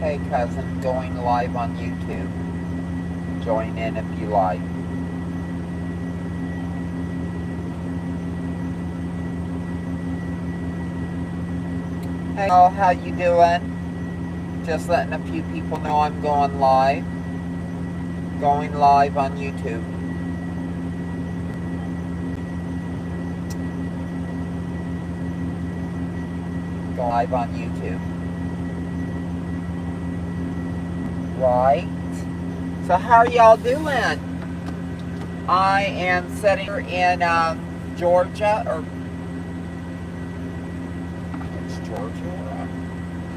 Hey cousin, going live on YouTube. Join in if you like. Hey all, how you doing? Just letting a few people know I'm going live. Going live on YouTube. Go live on YouTube. Right. So how are y'all doing? I am sitting here in Georgia, or it's Georgia.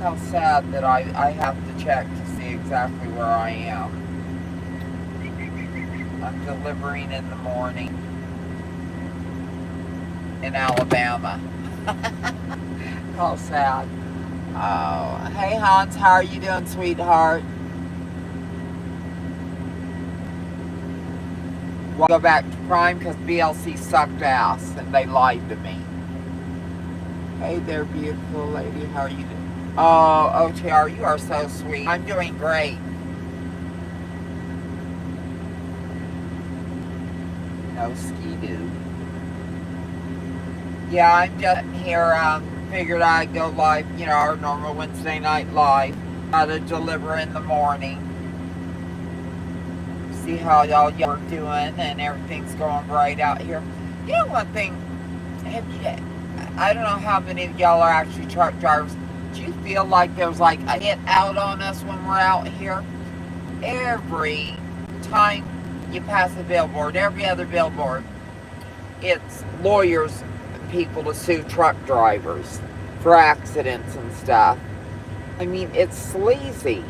How sad that I have to check to see exactly where I am. I'm delivering in the morning in Alabama. How sad. Oh, hey Hans, how are you doing, sweetheart? We'll go back to Prime because BLC sucked ass and they lied to me. Hey there, beautiful lady. How are you doing? Oh, OTR, you are so sweet. I'm doing great. No ski-doo. Yeah, I'm just here. Figured I'd go live, our normal Wednesday night live. To deliver in the morning. See how y'all are doing, and everything's going great out here. You know one thing, I don't know how many of y'all are actually truck drivers. Do you feel like there's like a hit out on us when we're out here? Every time you pass a billboard, every other billboard, it's lawyers, people to sue truck drivers for accidents and stuff. I mean, it's sleazy.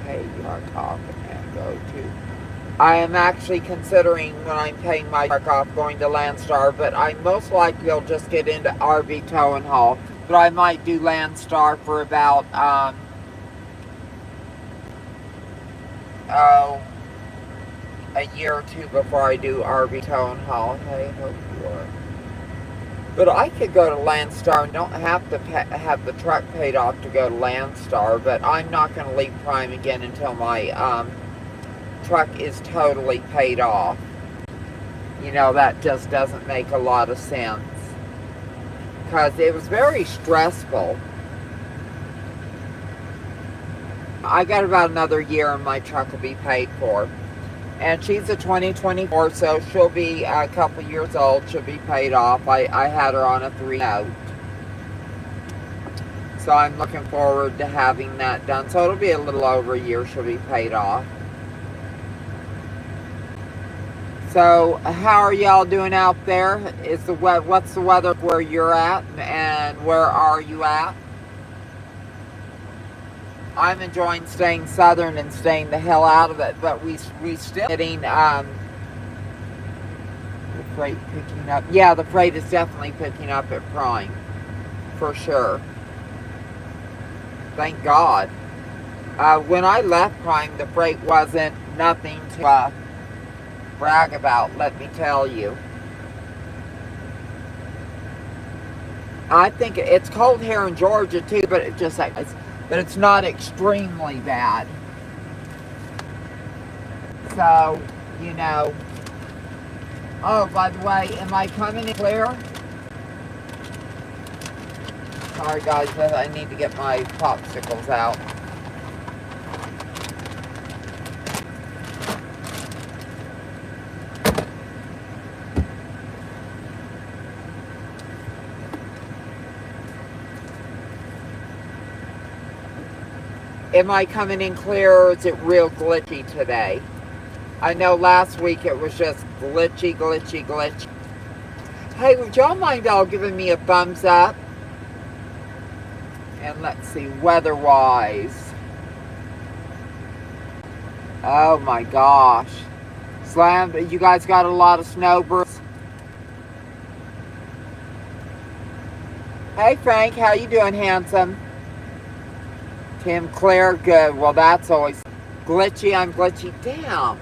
Hey, you are talking and go to. I am actually considering, when I'm paying my truck off, going to Landstar, but I most likely will just get into RV Tow and Haul. But I might do Landstar for about, a year or two before I do RV Tow and Haul. Hey, hope you are. But I could go to Landstar and don't have to have the truck paid off to go to Landstar, but I'm not going to leave Prime again until my truck is totally paid off. That just doesn't make a lot of sense. Because it was very stressful. I got about another year and my truck will be paid for. And she's a 2024, so she'll be a couple years old. She'll be paid off. I had her on a 3 note. So I'm looking forward to having that done. So it'll be a little over a year she'll be paid off. So how are y'all doing out there? What's the weather where you're at, and where are you at? I'm enjoying staying southern and staying the hell out of it, but we still getting the freight picking up. Yeah, the freight is definitely picking up at Prime, for sure. Thank God. When I left Prime, the freight wasn't nothing to brag about, let me tell you. I think it's cold here in Georgia too, but but it's not extremely bad. So, Oh, by the way, am I coming in clear? Sorry guys, I need to get my popsicles out. Am I coming in clear, or is it real glitchy today? I know last week it was just glitchy. Hey, would y'all mind all giving me a thumbs up? And let's see, weather-wise. Oh my gosh. You guys got a lot of snowbirds? Hey Frank, how you doing, handsome? Tim Claire, good. Well, that's always glitchy. I'm glitchy. Damn.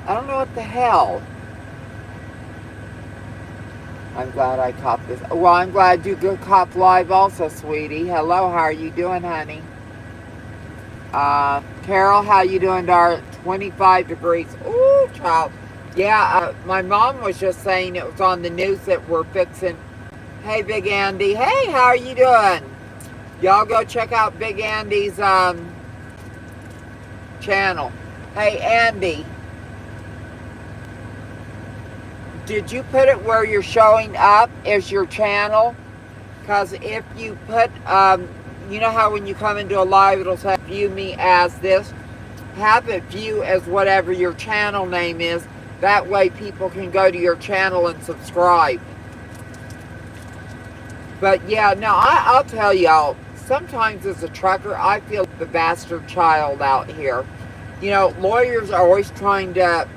I don't know what the hell. I'm glad I caught this. Well, I'm glad you caught live also, sweetie. Hello, how are you doing, honey? Carol, how you doing, darling? 25 degrees. Ooh, child. Yeah, my mom was just saying it was on the news that we're fixing. Hey, Big Andy. Hey, how are you doing? Y'all go check out Big Andy's channel. Hey, Andy. Did you put it where you're showing up as your channel? Because if you put, you know how when you come into a live, it'll say view me as this. Have it view as whatever your channel name is. That way people can go to your channel and subscribe. But yeah, no, I'll tell y'all, sometimes as a trucker, I feel the bastard child out here. You know, lawyers are always trying to,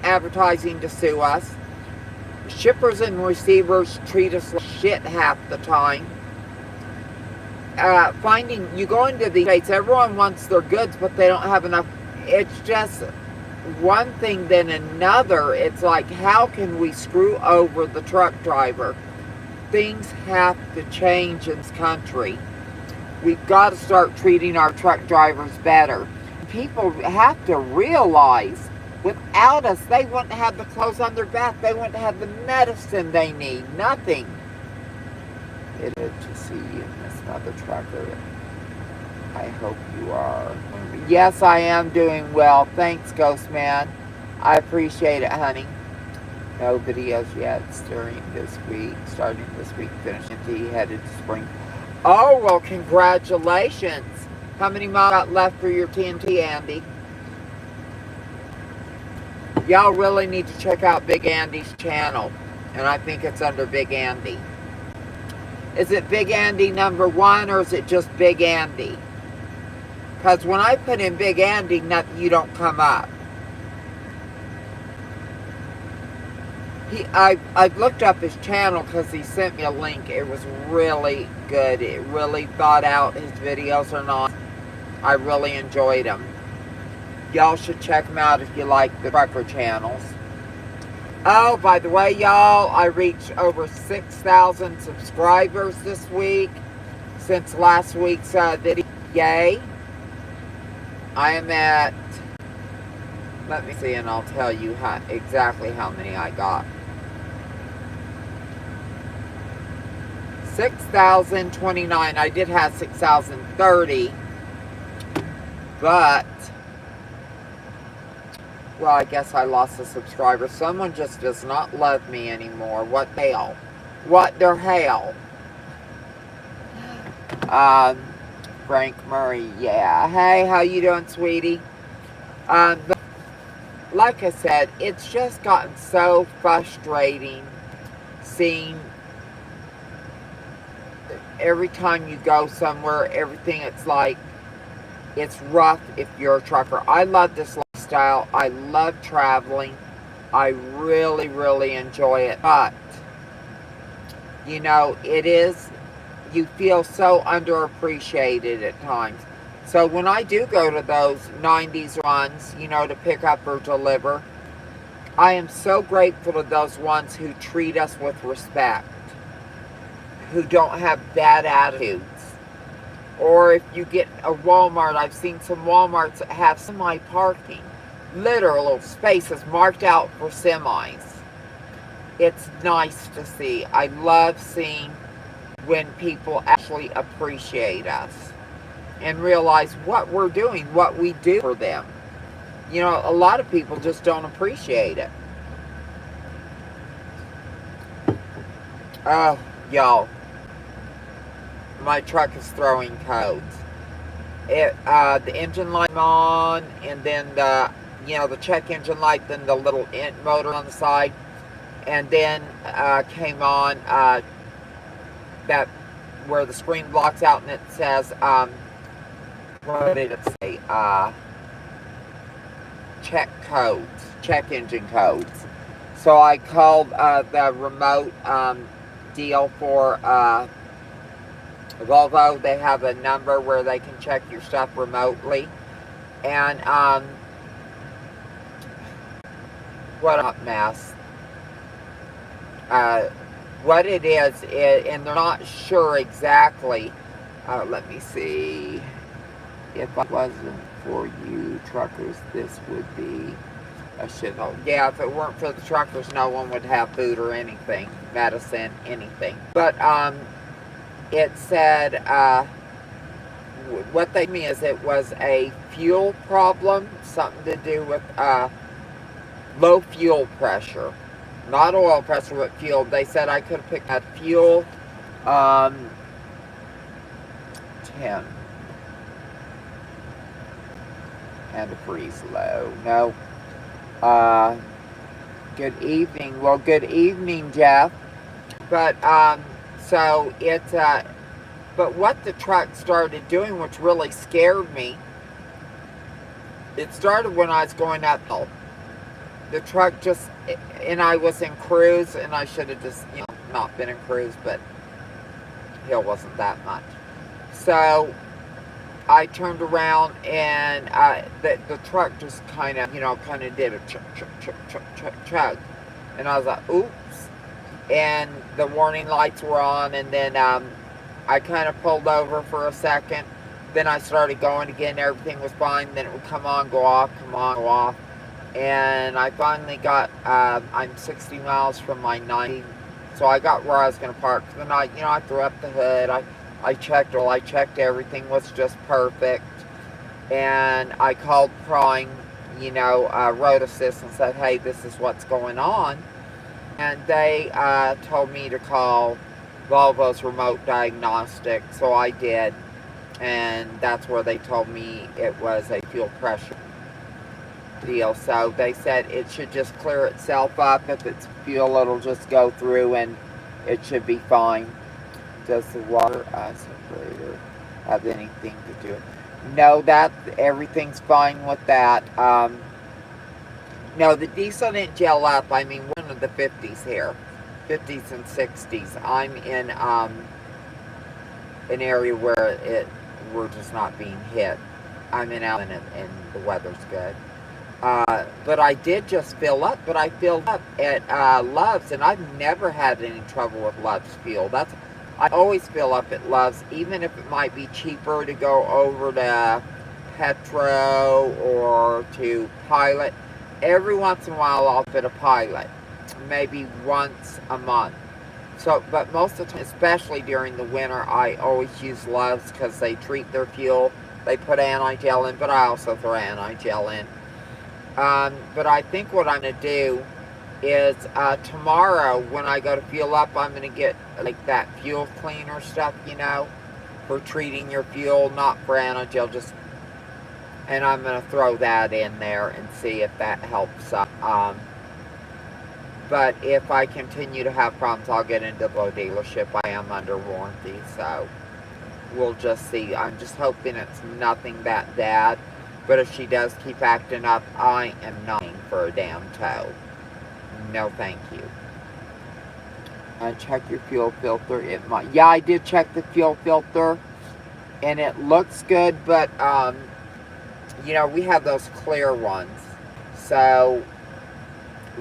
advertising to sue us. Shippers and receivers treat us like shit half the time. You go into these states, everyone wants their goods, but they don't have enough. It's just one thing then another. It's like, how can we screw over the truck driver? Things have to change in this country. We've got to start treating our truck drivers better. People have to realize, without us, they wouldn't have the clothes on their back. They wouldn't have the medicine they need. Nothing. It's good to see you, Miss Mother Trucker. I hope you are. Yes, I am doing well. Thanks, Ghost Man. I appreciate it, honey. No videos yet. Starting this week, finishing T, headed to spring. Oh, well, congratulations. How many miles got left for your TNT, Andy? Y'all really need to check out Big Andy's channel. And I think it's under Big Andy. Is it Big Andy #1 or is it just Big Andy? Because when I put in Big Andy, you don't come up. I've looked up his channel because he sent me a link. It was really good. It really thought out. His videos are not. I really enjoyed them. Y'all should check them out if you like the trucker channels. Oh, by the way, y'all, I reached over 6,000 subscribers this week since last week's video. Yay. I am at, let me see, and I'll tell you exactly how many I got. 6,029. I did have 6,030, but, well, I guess I lost a subscriber. Someone just does not love me anymore. What the hell? What the hell? Frank Murray, yeah. Hey, how you doing, sweetie? But like I said, it's just gotten so frustrating seeing every time you go somewhere, everything, it's like, it's rough if you're a trucker. I love this lifestyle. I love traveling. I really, really enjoy it. But, you know, you feel so underappreciated at times. So when I do go to those 90s runs, you know, to pick up or deliver, I am so grateful to those ones who treat us with respect, who don't have bad attitudes. Or if you get a Walmart, I've seen some Walmarts that have semi-parking, literal spaces marked out for semis. It's nice to see. I love seeing when people actually appreciate us and realize what we're doing, what we do for them. You know, a lot of people just don't appreciate it. Oh, y'all. My truck is throwing codes. The engine light on, and then the check engine light, then the little motor on the side, and then came on that where the screen blocks out and it says what did it say? Check engine codes. So I called the remote deal for Volvo. They have a number where they can check your stuff remotely. And what a mess. what it is, and they're not sure exactly. Let me see. If it wasn't for you truckers, this would be a shithole. Yeah, if it weren't for the truckers, no one would have food or anything, medicine, anything. But it said what they mean is it was a fuel problem, something to do with low fuel pressure, not oil pressure, but fuel. They said I could have picked that fuel. 10 and a freeze low. No. Good evening. Well, good evening, Jeff. But so it's but what the truck started doing, which really scared me, it started when I was going uphill. The truck just, and I was in cruise, and I should have just, not been in cruise, but hill wasn't that much. So I turned around, and the truck just kind of did a chug. And I was like, oops. And the warning lights were on, and then I kind of pulled over for a second. Then I started going again. Everything was fine. Then it would come on, go off, come on, go off. And I finally got, I'm 60 miles from my 90. So I got where I was going to park. Then I threw up the hood. I checked everything was just perfect. And I called Prime, Road Assist, and said, hey, this is what's going on. And they told me to call Volvo's remote diagnostic, so I did. And that's where they told me it was a fuel pressure deal. So they said it should just clear itself up. If it's fuel, it'll just go through and it should be fine. Does the water separator have anything to do with it? No, that everything's fine with that. No, the diesel didn't gel up. I mean, we're in the 50s here, 50s and 60s. I'm in an area where we're just not being hit. I'm in Allen, and the weather's good. But I did just fill up. But I filled up at Love's, and I've never had any trouble with Love's fuel. I always fill up at Love's, even if it might be cheaper to go over to Petro or to Pilot. Every once in a while I'll fit a Pilot, maybe once a month. So, but most of the time, especially during the winter, I always use Love's because they treat their fuel. They put anti-gel in, but I also throw anti-gel in. But I think what I'm going to do is tomorrow when I go to fuel up, I'm going to get like that fuel cleaner stuff, for treating your fuel, not for anti-gel, just, and I'm going to throw that in there and see if that helps. But if I continue to have problems, I'll get into the dealership. I am under warranty, so we'll just see. I'm just hoping it's nothing that bad. But if she does keep acting up, I am not paying for a damn tow. No, thank you. Check your fuel filter. Yeah, I did check the fuel filter, and it looks good. But we have those clear ones. So,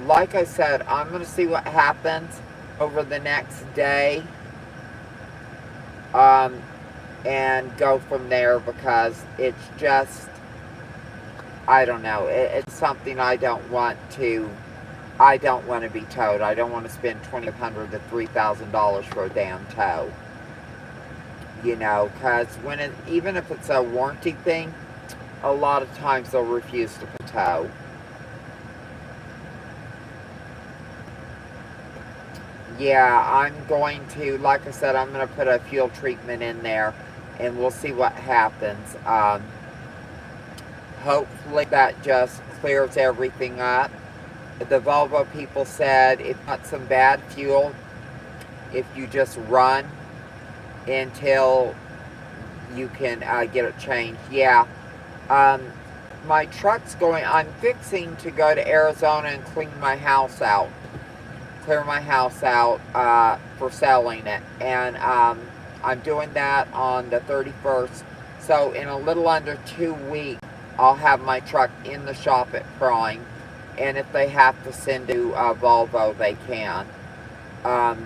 like I said, I'm going to see what happens over the next day. And go from there, because it's just, I don't know. It's something I don't want to be towed. I don't want to spend $2,500 to $3,000 for a damn tow. Because even if it's a warranty thing, a lot of times they'll refuse to put tow. Yeah, I'm going to, like I said, I'm going to put a fuel treatment in there, and we'll see what happens. Hopefully that just clears everything up. The Volvo people said it's not some bad fuel if you just run until you can get it changed. Yeah. My truck's I'm fixing to go to Arizona and clear my house out for selling it. And I'm doing that on the 31st. So in a little under 2 weeks, I'll have my truck in the shop at Prime. And if they have to send to Volvo, they can.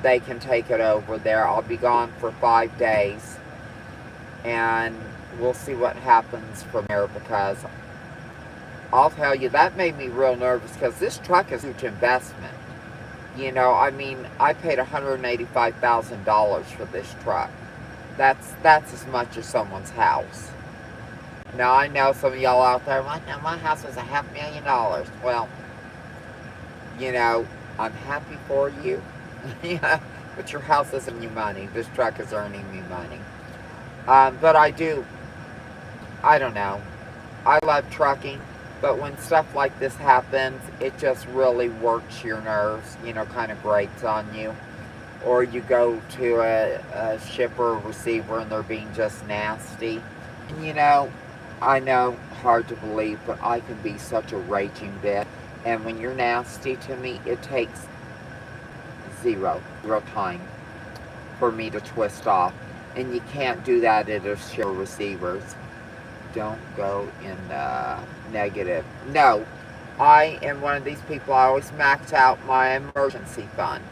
they can take it over there. I'll be gone for 5 days, and we'll see what happens from there, because I'll tell you, that made me real nervous, because this truck is a huge investment. You know, I mean, I paid $185,000 for this truck. That's as much as someone's house. Now, I know some of y'all out there, well, now my house was $500,000. Well, you know, I'm happy for you. Yeah, but your house isn't earning you money. This truck is earning me money. But I don't know. I love trucking, but when stuff like this happens, it just really works your nerves, you know, kind of grates on you. Or you go to a shipper or receiver and they're being just nasty. And you know, I know, hard to believe, but I can be such a raging bitch. And when you're nasty to me, it takes zero time for me to twist off. And you can't do that at a shipper receivers. Don't go in the negative. No, I am one of these people. I always max out my emergency fund.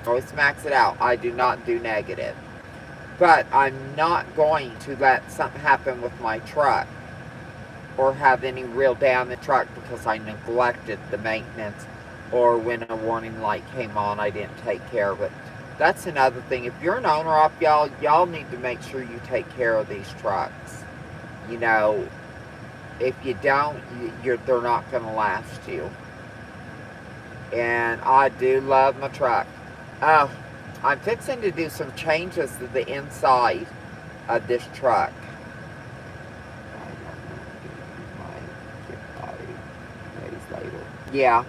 Always max it out. I do not do negative. But I'm not going to let something happen with my truck or have any real damage truck because I neglected the maintenance, or when a warning light came on, I didn't take care of it. That's another thing. If you're an owner op, y'all need to make sure you take care of these trucks. You know, if you don't, they're not going to last you. And I do love my truck. Oh, I'm fixing to do some changes to the inside of this truck. Yeah.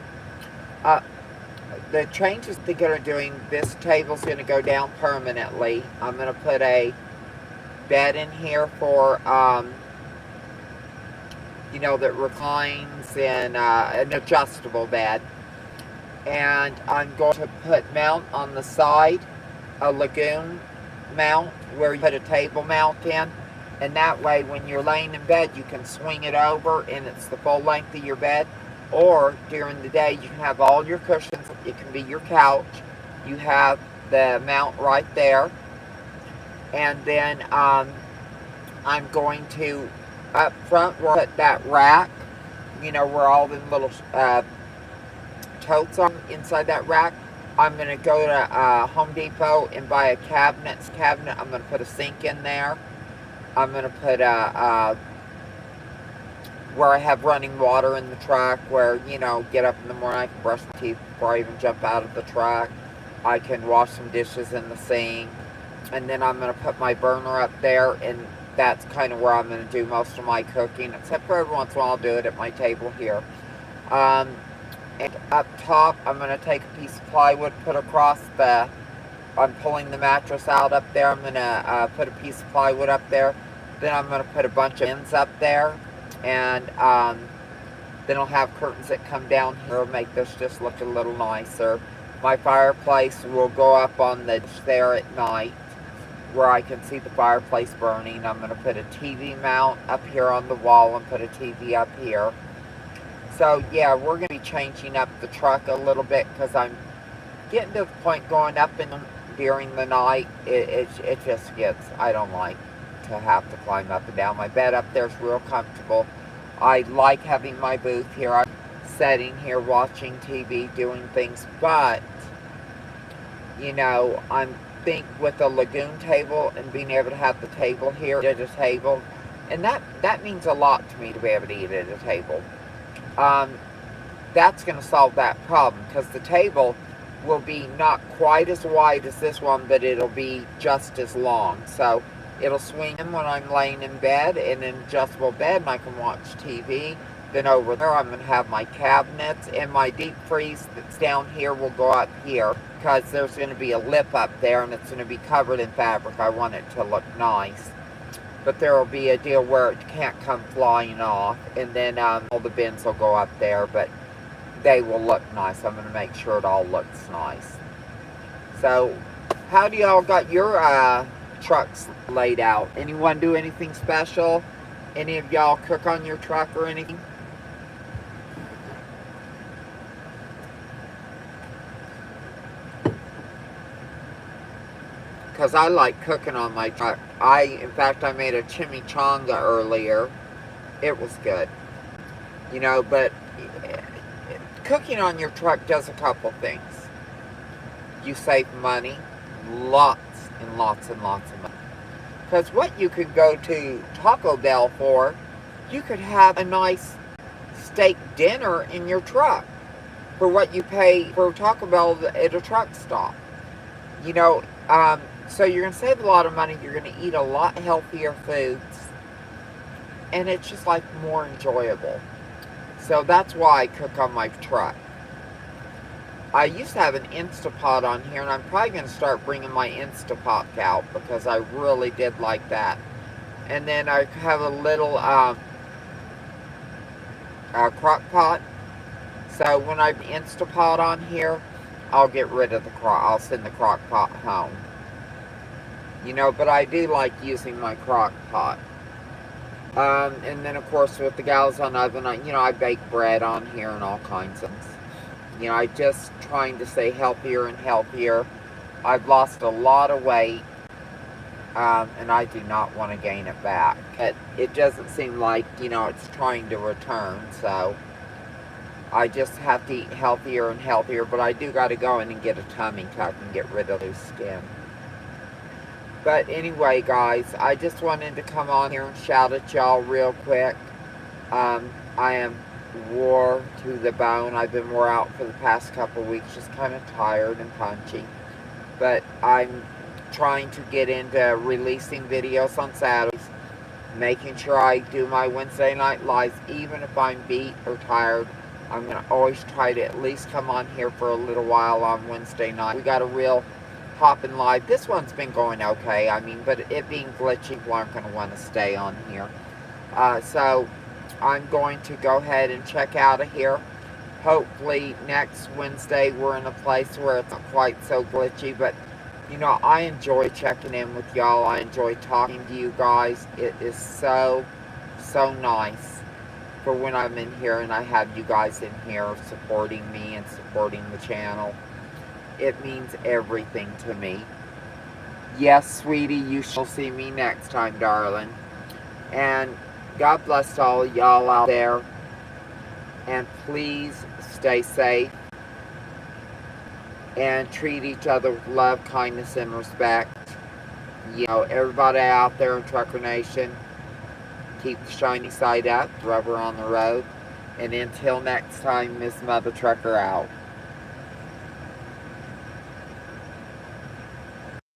The changes that are doing, this table's going to go down permanently. I'm going to put a bed in here for, you know, that reclines, and an adjustable bed. And I'm going to mount on the side a lagoon mount where you put a table mount in. And that way, when you're laying in bed, you can swing it over and it's the full length of your bed. Or during the day, you can have all your cushions. It can be your couch. You have the mount right there. And then I'm going to, up front, put that rack, you know, where all the little totes are inside that rack. I'm going to go to Home Depot and buy a cabinet. I'm going to put a sink in there. I'm going to put where I have running water in the truck, where, you know, get up in the morning, I can brush my teeth before I even jump out of the truck. I can wash some dishes in the sink. And then I'm going to put my burner up there, and that's kind of where I'm going to do most of my cooking, except for every once in a while I'll do it at my table here. And up top, I'm going to take a piece of plywood, put across I'm pulling the mattress out up there. I'm going to put a piece of plywood up there. Then I'm going to put a bunch of ends up there. And then I'll have curtains that come down here, make this just look a little nicer. My fireplace will go up on the there at night, where I can see the fireplace burning. I'm going to put a TV mount up here on the wall and put a TV up here. So yeah, we're going to be changing up the truck a little bit, because I'm getting to the point going up and during the night, it just gets, I don't like to have to climb up and down. My bed up there is real comfortable. I like having my booth here. I'm sitting here watching TV, doing things, but you know, I'm think with a lagoon table and being able to have the table here at a table, and that means a lot to me, to be able to eat at a table. That's going to solve that problem, because the table will be not quite as wide as this one, but it'll be just as long. So it'll swing in when I'm laying in bed, in an adjustable bed, and I can watch TV. Then over there, I'm going to have my cabinets, and my deep freeze that's down here will go up here, because there's going to be a lip up there, and it's going to be covered in fabric. I want it to look nice. But there will be a deal where it can't come flying off, and then all the bins will go up there, but they will look nice. I'm going to make sure it all looks nice. So, how do y'all got your trucks laid out? Anyone do anything special? Any of y'all cook on your truck or anything? because I like cooking on my truck. In fact, I made a chimichanga earlier. It was good. But cooking on your truck does a couple things. You save money, lots and lots and lots of money. Because what you could go to Taco Bell for, you could have a nice steak dinner in your truck for what you pay for Taco Bell at a truck stop. So you're going to save a lot of money. You're going to eat a lot healthier foods. And it's just like more enjoyable. So that's why I cook on my truck. I used to have an Instapot on here, and I'm probably going to start bringing my Instapot out because I really did like that. And then I have a little crock pot. So when I Instapot on here, I'll get rid of I'll send the crock pot home. But I do like using my crock pot. And then of course with the Galzon oven, I bake bread on here and all kinds of things. I just trying to stay healthier and healthier. I've lost a lot of weight, and I do not want to gain it back. But it doesn't seem like, it's trying to return, so I just have to eat healthier and healthier, but I do got to go in and get a tummy tuck and get rid of loose skin. But anyway, guys, I just wanted to come on here and shout at y'all real quick. I am wore to the bone. I've been wore out for the past couple weeks, just kind of tired and punchy. But I'm trying to get into releasing videos on Saturdays, making sure I do my Wednesday night lives, even if I'm beat or tired. I'm going to always try to at least come on here for a little while on Wednesday night. We got a real hopping live. This one's been going okay, but it being glitchy, people aren't going to want to stay on here. So I'm going to go ahead and check out of here. Hopefully next Wednesday we're in a place where it's not quite so glitchy, but I enjoy checking in with y'all. I enjoy talking to you guys. It is so nice for when I'm in here and I have you guys in here supporting me and supporting the channel. It means everything to me. Yes, sweetie, you shall see me next time, darling. And God bless all y'all out there. And please stay safe. And treat each other with love, kindness, and respect. Everybody out there in Trucker Nation, keep the shiny side up, rubber on the road. And until next time, Miss Mother Trucker out.